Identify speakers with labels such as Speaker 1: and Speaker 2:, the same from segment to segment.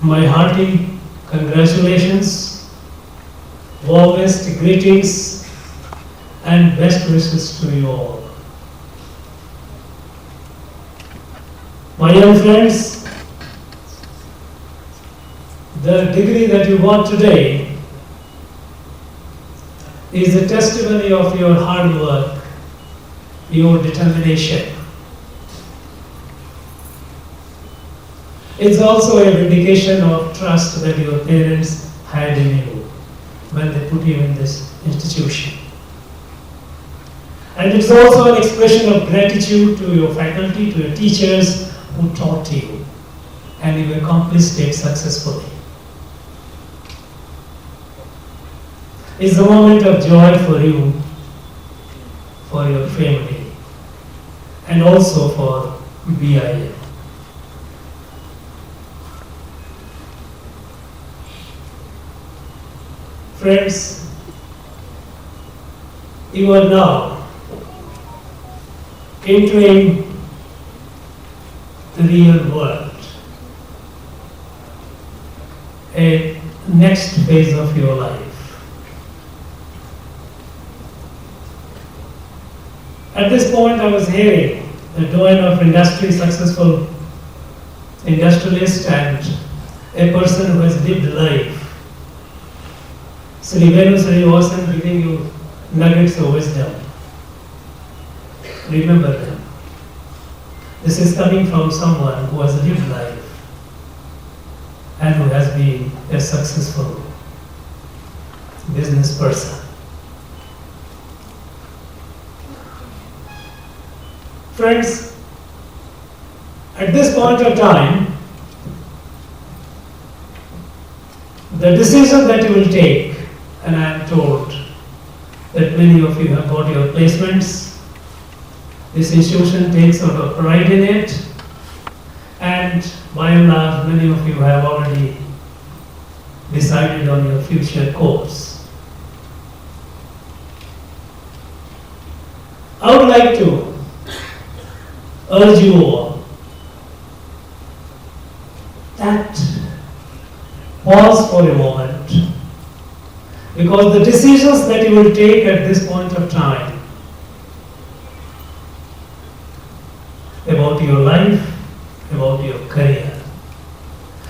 Speaker 1: my hearty congratulations, warmest greetings, and best wishes to you all. My young friends, the degree that you got today is a testimony of your hard work, your determination. It's also a vindication of trust that your parents had in you when they put you in this institution. And it's also an expression of gratitude to your faculty, to your teachers who taught you, and you accomplished it successfully. It's a moment of joy for you, for your family, and also for BIM. Friends, you are now entering the real world, a next phase of your life. At this point, I was hearing the doyen of industry, successful industrialist and a person who has lived life, Sri Venu Srinivasan, giving you nuggets of wisdom. Remember them. This is coming from someone who has lived life and who has been a successful business person. Friends, at this point of time, the decision that you will take, and I am told that many of you have got your placements, this institution takes a lot of pride in it, and by and large, many of you have already decided on your future course. I would like to urge you all that pause for a moment, because the decisions that you will take at this point of time about your life, about your career,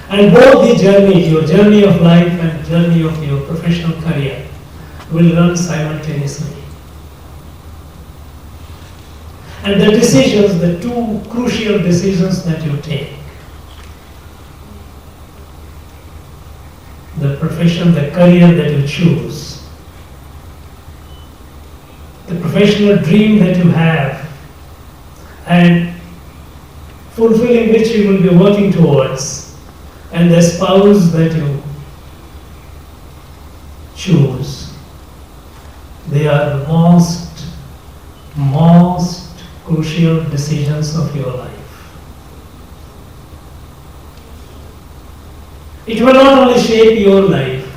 Speaker 1: and both the journey, your journey of life and journey of your professional career, will run simultaneously. And the decisions, the two crucial decisions that you take, the profession, the career that you choose, the professional dream that you have, and fulfilling which you will be working towards, and the spouse that you choose, they are the most crucial decisions of your life. It will not only shape your life,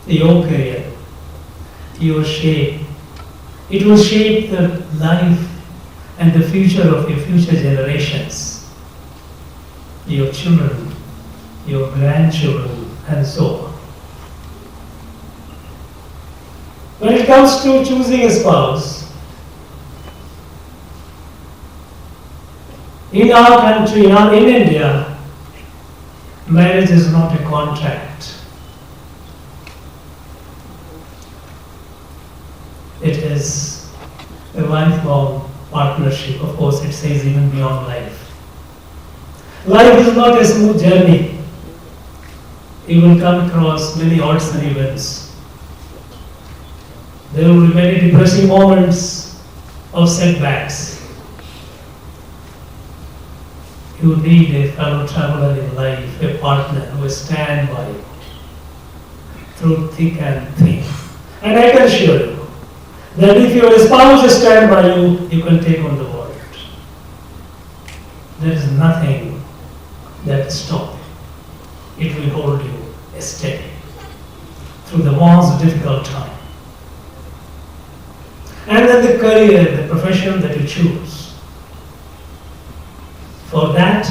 Speaker 1: your career, your shape, it will shape the life and the future of your future generations, your children, your grandchildren, and so on. When it comes to choosing a spouse, in our country, in India, marriage is not a contract. It is a lifelong partnership. Of course, it says even beyond life. Life is not a smooth journey. You will come across many odds and events. There will be many depressing moments of setbacks. You need a fellow traveler in life, a partner who will stand by you through thick and thin. And I can assure you that if your spouse will stand by you, you can take on the world. There is nothing that stops you. It will hold you steady through the most difficult time. And then the career, the profession that you choose. For that,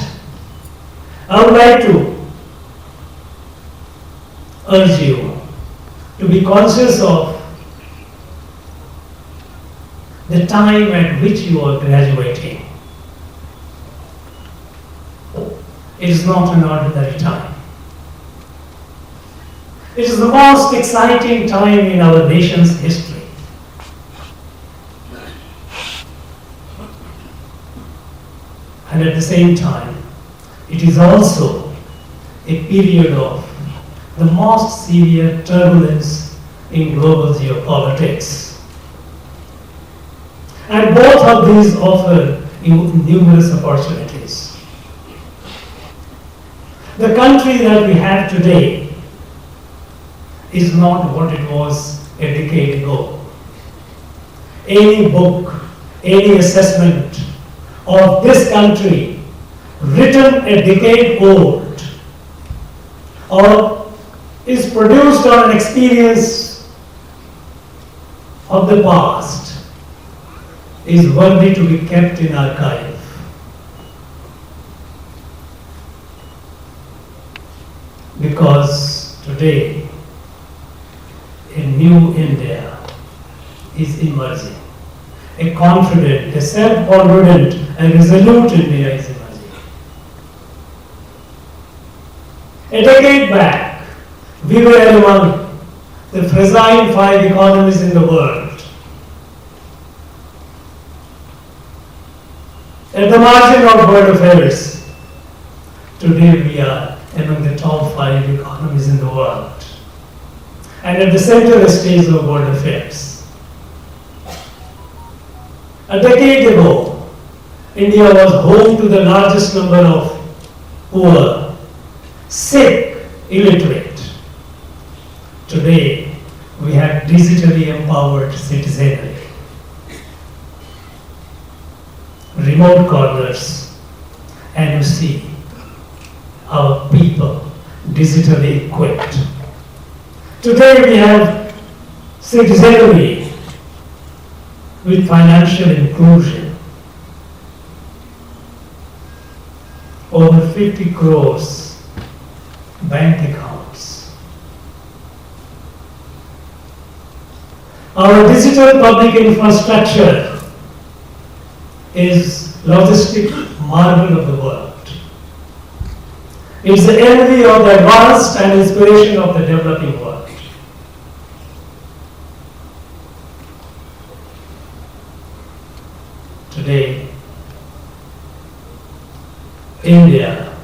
Speaker 1: I would like to urge you to be conscious of the time at which you are graduating. It is not an ordinary time. It is the most exciting time in our nation's history. And at the same time, it is also a period of the most severe turbulence in global geopolitics. And both of these offer numerous opportunities. The country that we have today is not what it was a decade ago. Any book, any assessment of this country written a decade old or is produced on an experience of the past is worthy to be kept in archive. Because today a new India is emerging. A confident, a self-confident and resolute India is emerging. A decade back, we were among the fragile 5 economies in the world. At the margin of world affairs, today we are among the top 5 economies in the world. And at the center stage of world affairs. A decade ago, India was home to the largest number of poor, sick, illiterate. Today, we have digitally empowered citizenry. Remote corners, and you see our people digitally equipped. Today we have citizenry with financial inclusion. Over 50 crores bank accounts. Our digital public infrastructure is logistic marvel of the world. It's the envy of the advanced and inspiration of the developing world. Today, India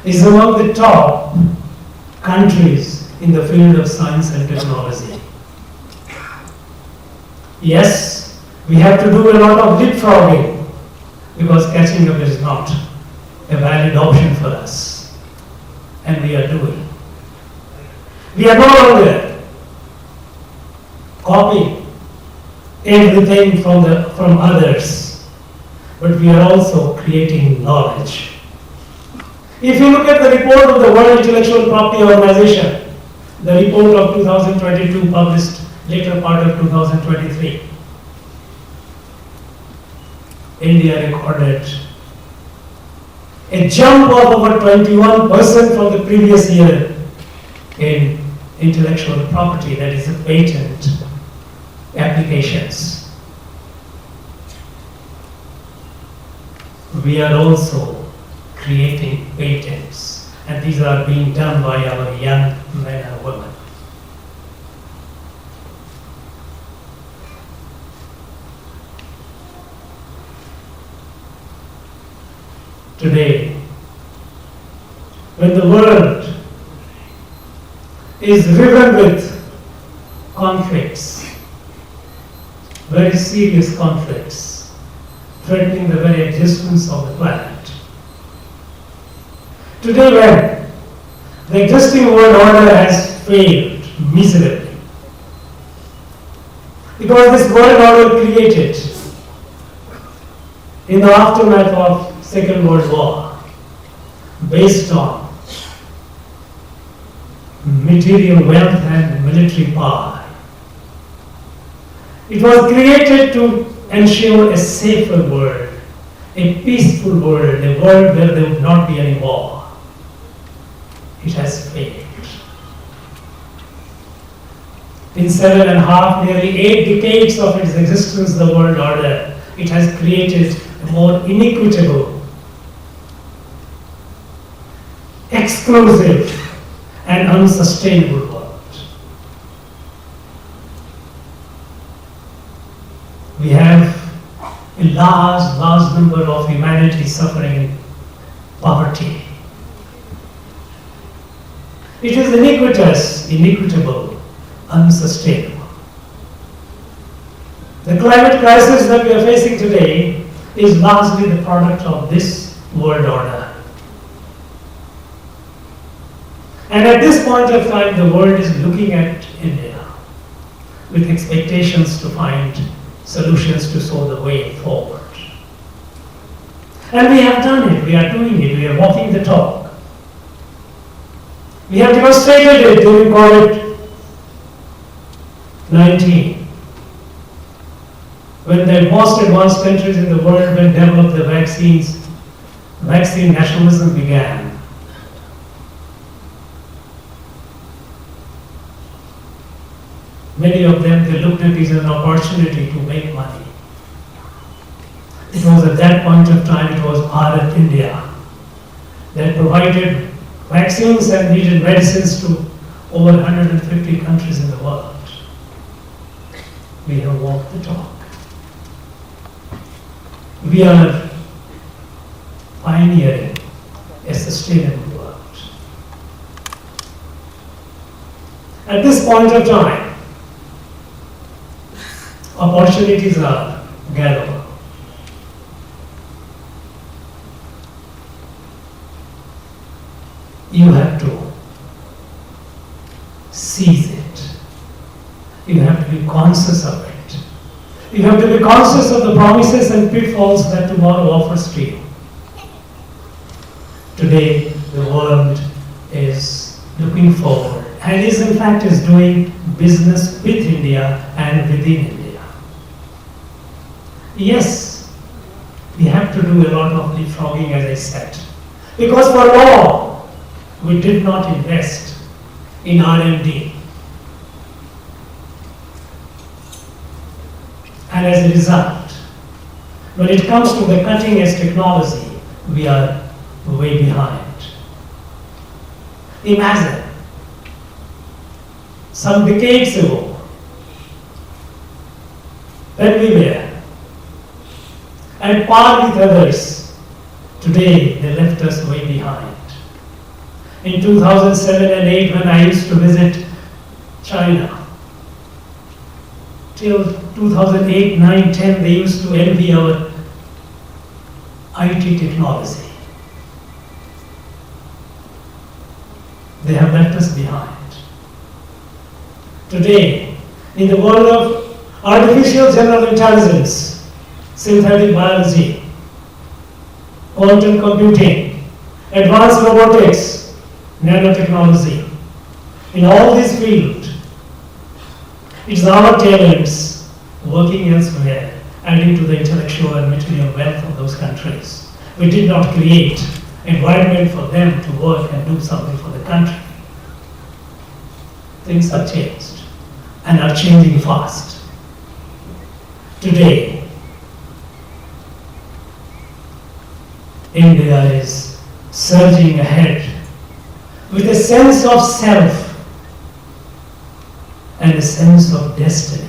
Speaker 1: is among the top countries in the field of science and technology. Yes, we have to do a lot of leapfrogging because catching up is not a valid option for us. And we are doing. We are no longer copying everything from others, but we are also creating knowledge. If you look at the report of the World Intellectual Property Organization, the report of 2022 published later part of 2023, India recorded a jump of over 21% from the previous year in intellectual property, that is patent applications. We are also creating patents, and these are being done by our young men and women. Today, when the world is riven with conflicts, very serious conflicts, threatening the very existence of the planet. Today, when the existing world order has failed miserably, because this world order created in the aftermath of Second World War, based on material wealth and military power. It was created to ensure a safer world, a peaceful world, a world where there would not be any war. It has failed. In 7.5, nearly 8 decades of its existence, the world order, it has created a more inequitable, exclusive, and unsustainable world. We have a large number of humanity suffering in poverty. It is iniquitous, inequitable, unsustainable. The climate crisis that we are facing today is largely the product of this world order. And at this point of time, the world is looking at India with expectations to find solutions to show the way forward. And we have done it, we are doing it, we are walking the talk. We have demonstrated it during COVID-19, when the most advanced countries in the world will develop the vaccines, vaccine nationalism began. Many of them, they looked at it as an opportunity to make money. It was at that point of time, it was Bharat, India, that provided vaccines and needed medicines to over 150 countries in the world. We have walked the talk. We are pioneering a sustainable world. At this point of time, opportunities are galore. You have to seize it. You have to be conscious of it. You have to be conscious of the promises and pitfalls that tomorrow offers to you. Today, the world is looking forward and is in fact is doing business with India and within India. Yes, we have to do a lot of leapfrogging, as I said, because for long we did not invest in R&D, and as a result, when it comes to the cutting edge technology, we are way behind. Imagine, some decades ago, when we were at par with others, today they left us way behind. In 2007 and 8, when I used to visit China, till 2008, 9, 10, they used to envy our IT technology. They have left us behind. Today, in the world of artificial general intelligence, synthetic biology, quantum computing, advanced robotics, nanotechnology, in all these fields, it's our talents working elsewhere, adding to the intellectual and material wealth of those countries. We did not create environment for them to work and do something for the country. Things have changed and are changing fast. Today, India is surging ahead with a sense of self and a sense of destiny.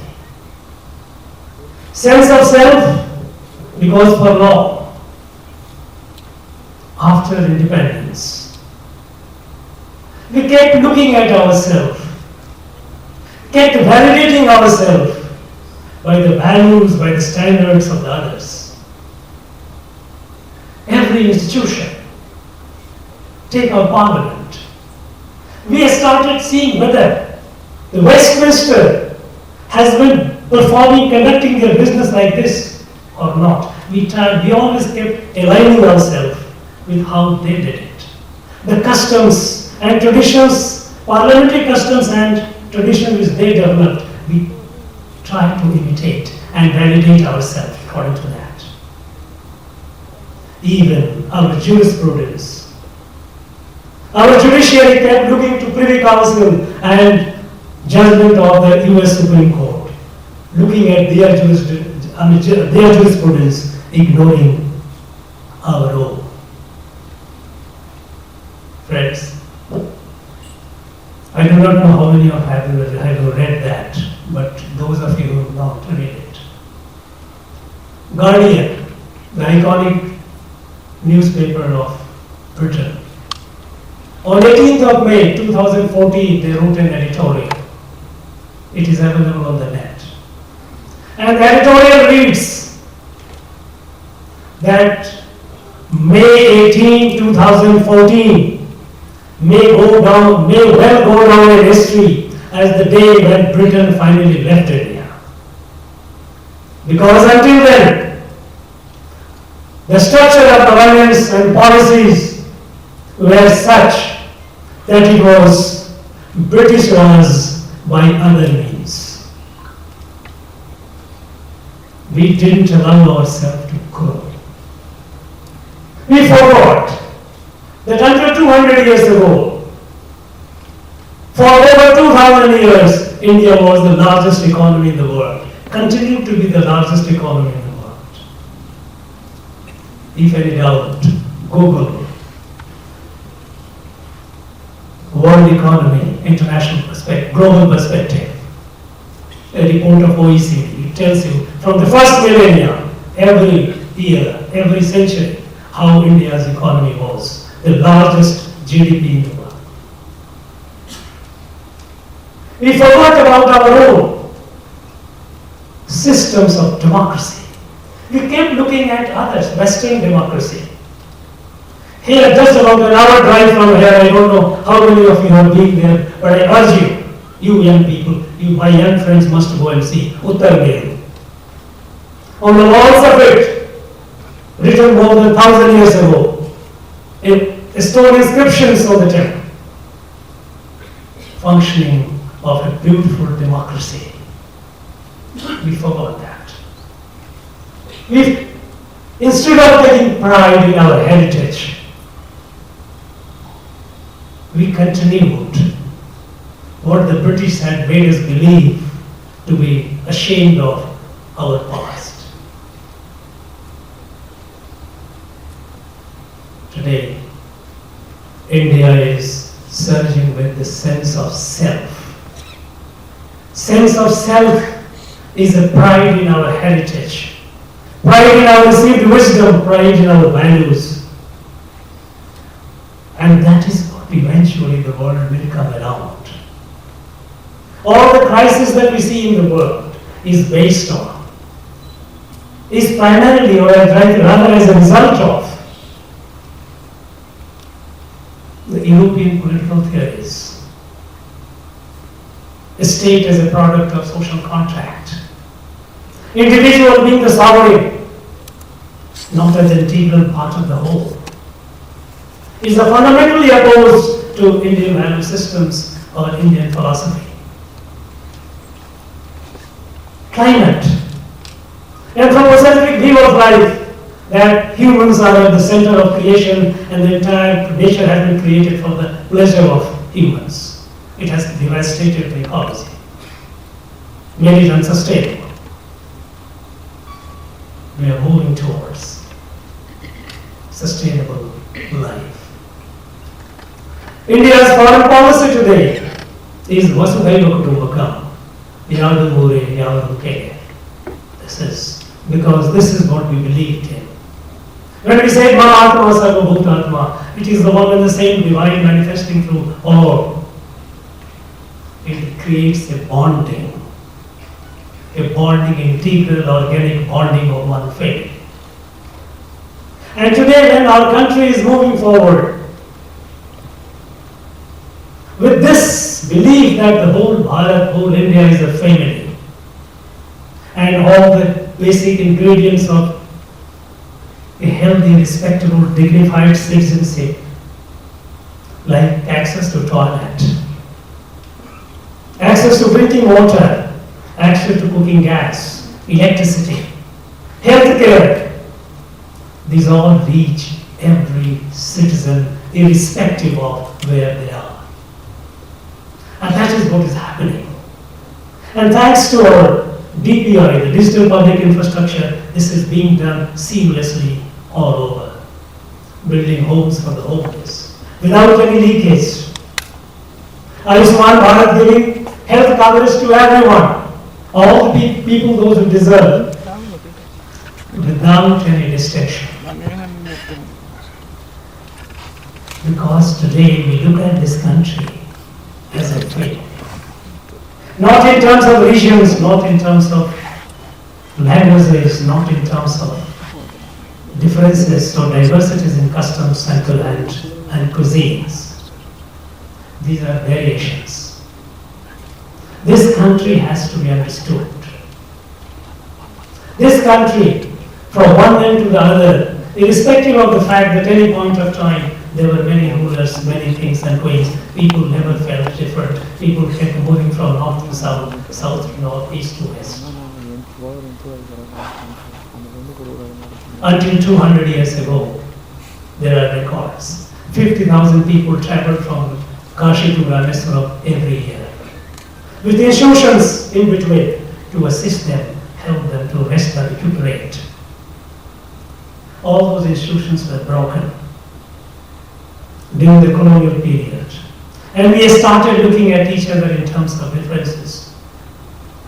Speaker 1: Sense of self because for long, after independence, we kept looking at ourselves, kept validating ourselves by the values, by the standards of the others. Every institution, take our parliament, we have started seeing whether the Westminster has been conducting their business like this or not. We always kept aligning ourselves with how they did it. The customs and traditions, parliamentary customs and traditions which they developed, we try to imitate and validate ourselves according to that. even our jurisprudence. Our judiciary kept looking to Privy Council and judgment of the US Supreme Court, looking at their jurisprudence, ignoring our own. Friends, I do not know how many of you have read that, but those of you who have not read it. Guardian, the iconic newspaper of Britain. On 18th of May 2014, they wrote an editorial. It is available on the net. And the editorial reads that May 18, 2014 may well go down in history as the day when Britain finally left India. Because until then, the structure of governance and policies were such that it was British laws by other means. We didn't allow ourselves to grow. We forgot that until 200 years ago, for over 2000 years, India was the largest economy in the world, continued to be the largest economy in the world. If any doubt, Google world economy, international perspective, global perspective. A report of OECD, it tells you from the first millennia, every year, every century, how India's economy was the largest GDP in the world. We forgot about our own systems of democracy. We kept looking at others, Western democracy. Here, just about an hour drive from here, I don't know how many of you have been there, but I urge you, you young people, you my young friends must go and see Uttar. On the walls of it, written more than 1,000 years ago, stone inscriptions on the temple, functioning of a beautiful democracy. We forgot that. Instead of taking pride in our heritage, we continued what the British had made us believe to be ashamed of our past. Today, India is surging with the sense of self. Sense of self is a pride in our heritage, pride in our received wisdom, pride in our values. And that is what eventually the world will come around. All the crises that we see in the world is based on, is primarily or rather as a result of the European political theories. The state as a product of social contract. Individual being the sovereign, not as an integral part of the whole, is fundamentally opposed to Indian value systems or Indian philosophy. Climate. Anthropocentric view of life, that humans are at the center of creation and the entire nature has been created for the pleasure of humans. It has devastated the ecology, made it unsustainable. We are moving towards sustainable life. India's foreign policy today is Vasudhaiva Kutumbakam, Yadu Mure, Yadu Ke. This is what we believed in. When we say Mahatma Sarva Bhutatma, it is the one and the same divine manifesting through all. It creates a bonding, integral, organic bonding of one faith. And today, when our country is moving forward with this belief that the whole Bharat, whole India is a family, and all the basic ingredients of a healthy, respectable, dignified citizenship, like access to toilet, access to drinking water, access to cooking gas, electricity, health care. these all reach every citizen, irrespective of where they are. And that is what is happening. And thanks to our DPI, the digital public infrastructure, this is being done seamlessly all over. Building homes for the homeless, without any leakage. Ayushman Bharat giving health coverage to everyone, all the people, those who deserve, without any distinction. Because today we look at this country as a failure. Not in terms of regions, not in terms of languages, not in terms of differences or diversities in customs and cuisines. These are variations. This country has to be understood. This country, from one end to the other, irrespective of the fact that at any point of time there were many rulers, many kings and queens, people never felt different. People kept moving from north to south, south to north, east to west. Until 200 years ago, there are records. 50,000 people traveled from Kashi to Rameswaram every year, with the institutions in between to assist them, help them to rest and recuperate. All those institutions were broken during the colonial period. And we started looking at each other in terms of differences.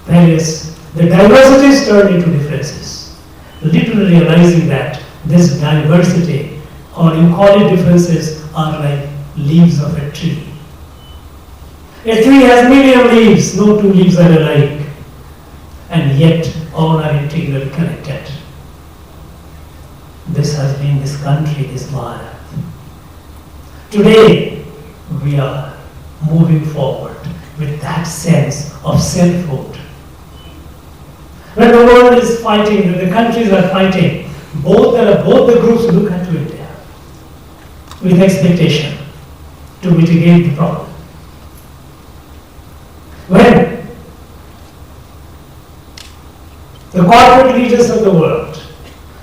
Speaker 1: The diversities turned into differences. Literally realizing that this diversity, or you call it differences, are like leaves of a tree. A tree has million leaves, no two leaves are alike, and yet all are integrally connected. This has been this country, this Bharat. Today, we are moving forward with that sense of selfhood. When the world is fighting, when the countries are fighting, both the groups look at India with expectation to mitigate the problem. When the corporate leaders of the world,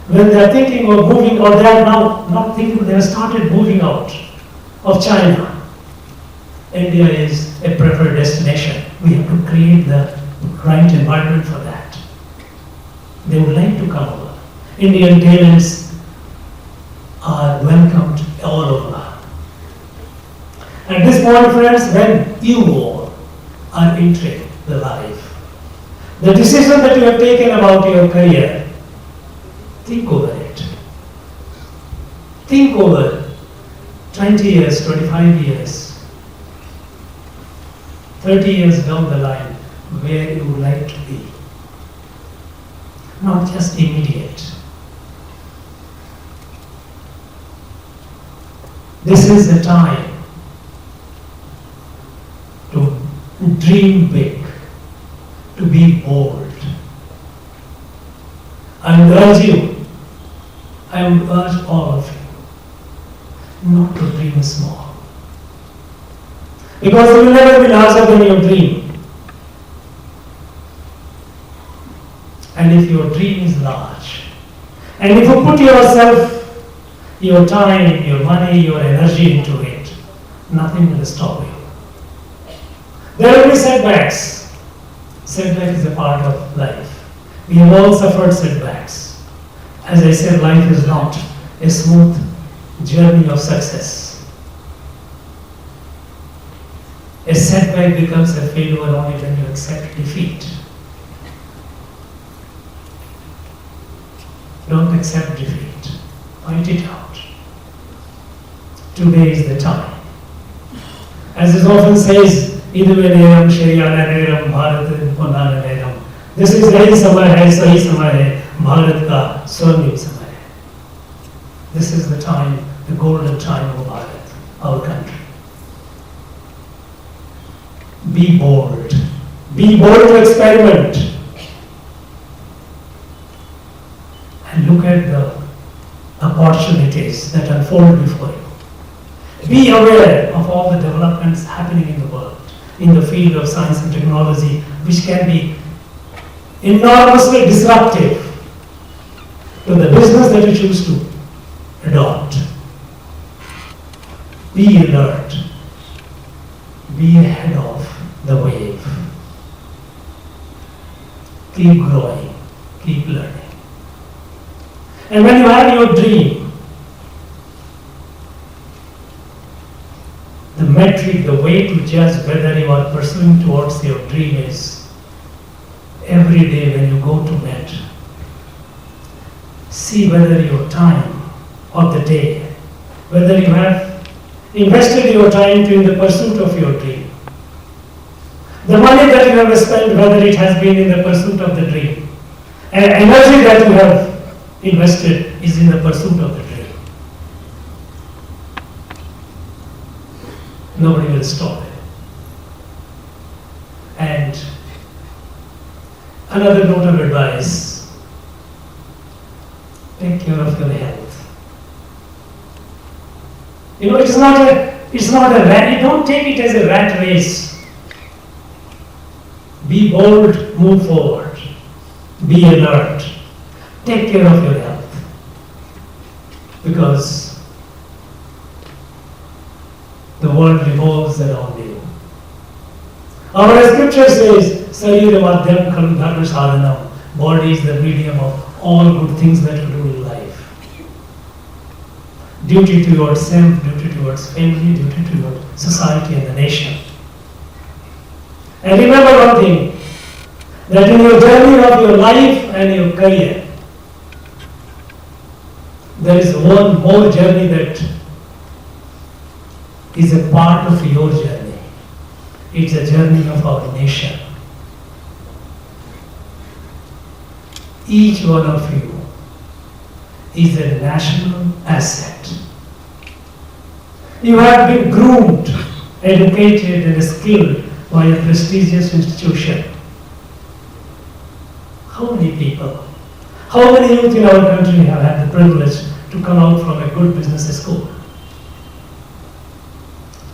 Speaker 1: when they are thinking of moving, or they are now not thinking, they have started moving out of China, India is a preferred destination. We have to create the right environment for that. They would like to come over. Indian talents are welcomed all over. At this point, friends, when you all are entering the life, the decision that you have taken about your career, think over it. Think over 20 years, 25 years, 30 years down the line, where you would like to be. Not just immediate. This is the time to dream big, to be bold. I would urge all of you, not to dream small. Because you will never be larger than your dream. And if your dream is large, and if you put yourself, your time, your money, your energy into it, nothing will stop you. There will be setbacks. Setback is a part of life. We have all suffered setbacks. As I said, life is not a smooth journey of success. A setback becomes a failure only when you accept defeat. Don't accept defeat. Fight it out. Today is the time. As it often says, Iduveneram Shriyaneram Bharat Punananeram. This is Rahi Samay Hai, Sahi Samay Hai, Bharat Ka Swarnim Samay Hai. This is the time, the golden time of Bharat, our country. Be bold. Be bold to experiment. And look at the opportunities that unfold before you. Be aware of all the developments happening in the world, in the field of science and technology, which can be enormously disruptive to the business that you choose to adopt. Be alert. Be ahead of the wave. Keep growing. Keep learning. And when you have your dream, the metric, the way to judge whether you are pursuing towards your dream is every day when you go to bed, see whether your time of the day, whether you have invested your time in the pursuit of your dream. The money that you have spent, whether it has been in the pursuit of the dream. And energy that you have invested is in the pursuit of the dream. Nobody will stop it. And another note of advice, take care of your health. You know, it's not a rat, don't take it as a rat race. Be bold, move forward. Be alert. Take care of your health. Because the world revolves around you. Our scripture says, Sariram Adhyam Khalu Dharma Sadhanam. Body is the medium of all good things that you do in life. Duty to yourself, duty towards family, duty to your society and the nation. And remember one thing, that in your journey of your life and your career, there is one more journey that is a part of your journey. It's a journey of our nation. Each one of you is a national asset. You have been groomed, educated and skilled by a prestigious institution. How many people, how many youth in our country have had the privilege to come out from a good business school?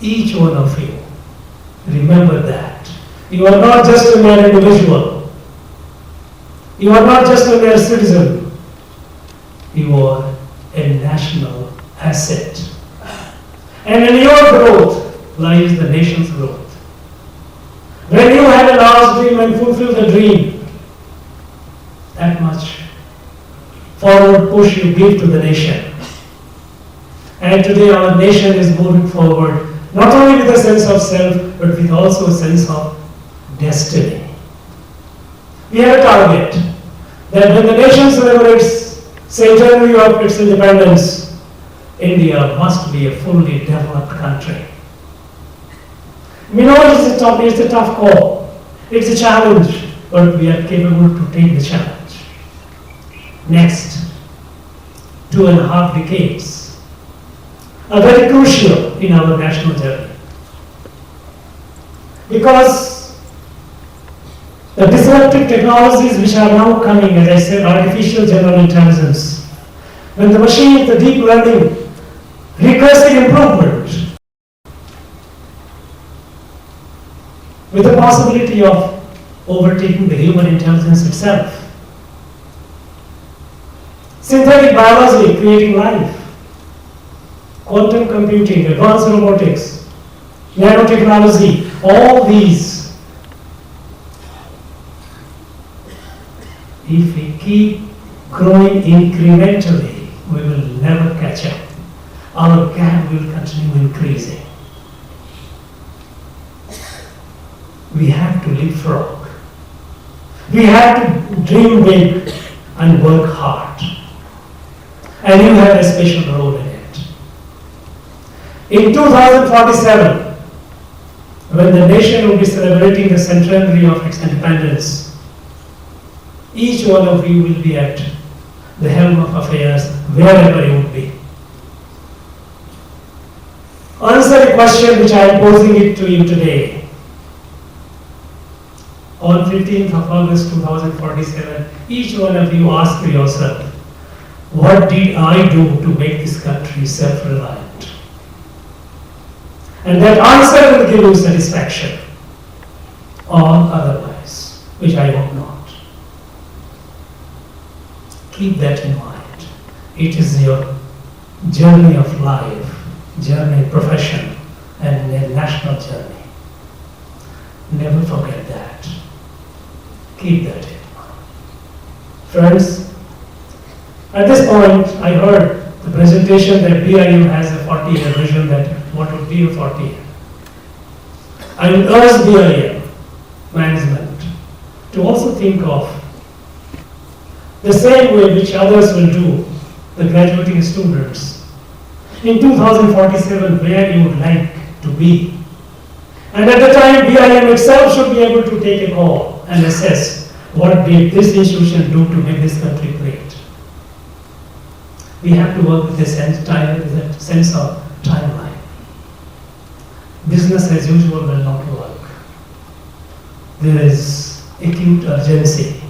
Speaker 1: Each one of you, remember that. You are not just a mere individual. You are not just a mere citizen. You are a national asset. And in your growth lies the nation's growth. When you have a large dream and fulfill the dream, that much forward push you give to the nation. And today our nation is moving forward, not only with a sense of self, but with also a sense of destiny. We have a target that when the nation celebrates centenary of its independence, India must be a fully developed country. We know it's a tough call. It's a challenge, but we are capable to take the challenge. Next 2.5 decades are very crucial in our national journey. Because the disruptive technologies which are now coming, as I said, artificial general intelligence, when the machine, the deep learning, recursive improvement, with the possibility of overtaking the human intelligence itself. Synthetic biology creating life, quantum computing, advanced robotics, nanotechnology, all these. If we keep growing incrementally, we will never catch up. Our gap will continue increasing. We have to leapfrog. We have to dream big and work hard. And you have a special role in it. In 2047, when the nation will be celebrating the centenary of its independence, each one of you will be at the helm of affairs, wherever you would be. Answer a question which I am posing it to you today. On 15th of August 2047, each one of you ask yourself, what did I do to make this country self-reliant? And that answer will give you satisfaction, or otherwise, which I hope not. Keep that in mind. It is your journey of life, journey, profession, and a national journey. Never forget that. Keep that in mind. Friends, at this point, I heard the presentation that BIU has a 40-year vision, that what would be a 40-year. I would urge BIU management to also think of the same way which others will do, the graduating students. In 2047, where you would like to be. And at the time, BIM itself should be able to take a call and assess what did this institution do to make this country great. We have to work with a sense of timeline. Business as usual will not work. There is acute urgency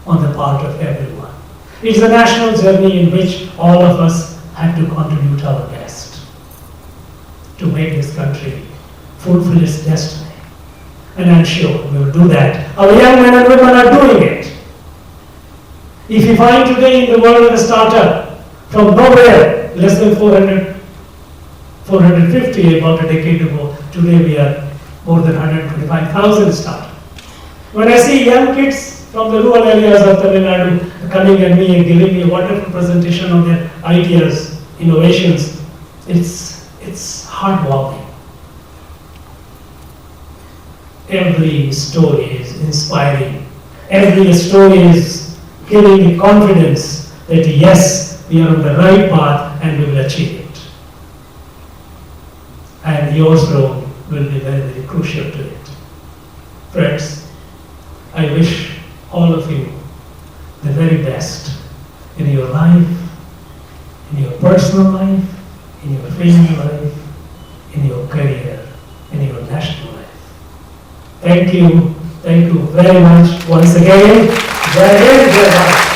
Speaker 1: on the part of everyone. It's a national journey in which all of us have to contribute our best to make this country fulfill its destiny. And I'm sure we will do that. Our young men and women are doing it. If you find today in the world of a startup, from nowhere, less than 450 about a decade ago, today we are more than 125,000 startups. When I see young kids from the rural areas of Tamil Nadu coming at me and giving me a wonderful presentation of their ideas, innovations, it's heartwarming. Every story is inspiring. Every story is giving me confidence that yes, we are on the right path and we will achieve it. And yours role will be very, very crucial to it. Friends, I wish all of you the very best in your life, in your personal life, in your family life, in your career, in your national life. Thank you very much once again. Jai Hind, Jai Bharat.